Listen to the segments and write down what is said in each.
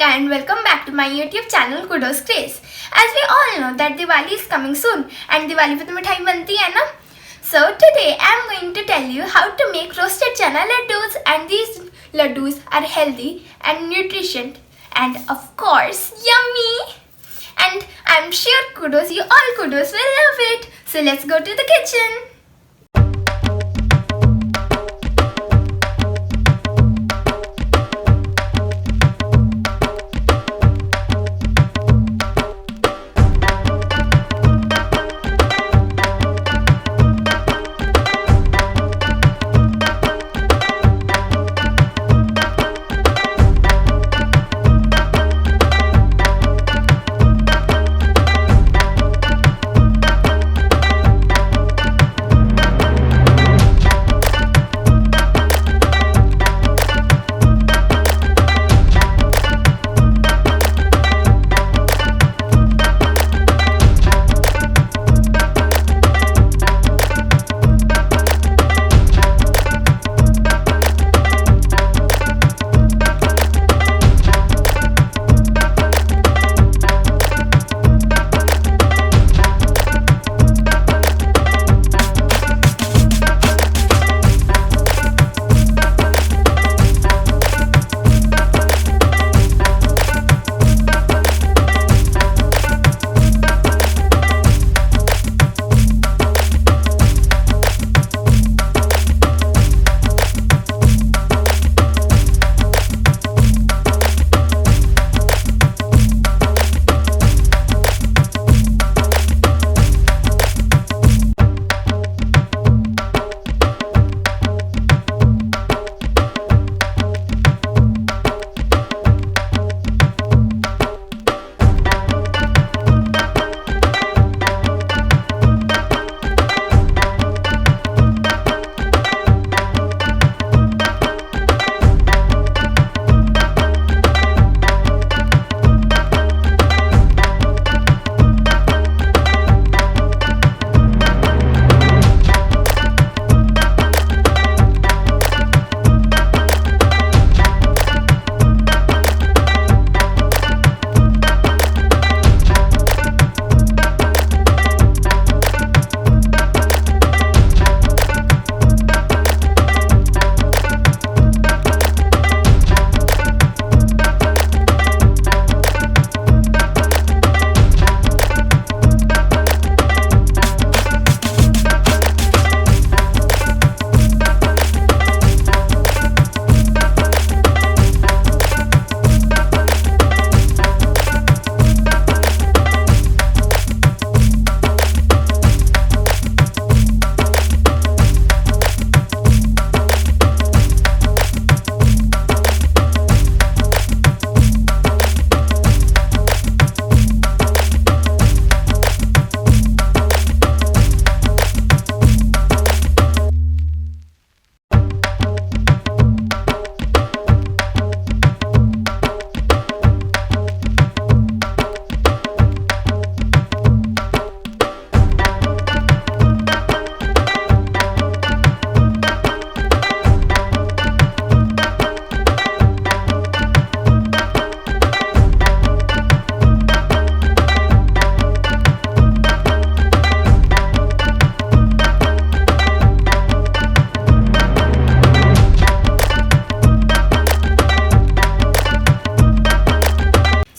and welcome back to my YouTube channel Kudoz Craze. As we all know that Diwali is coming soon and Diwali पे तो मिठाई बनती है ना. So today I am going to tell you how to make roasted Channa Laddus, and these Laddus are healthy and nutritious and of course yummy. And I am sure you all Kudoz will love it. So let's go to the kitchen.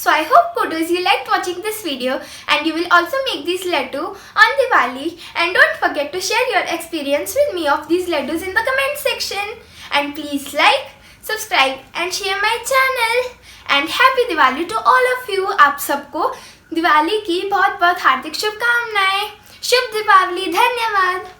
So I hope Kudoz you liked watching this video and you will also make these laddu on Diwali, and don't forget to share your experience with me of these laddus in the comment section, and please like, subscribe and share my channel. And happy Diwali to all of you. आप सबको दिवाली की बहुत बहुत हार्दिक शुभकामनाएं. शुभ दीपावली. धन्यवाद.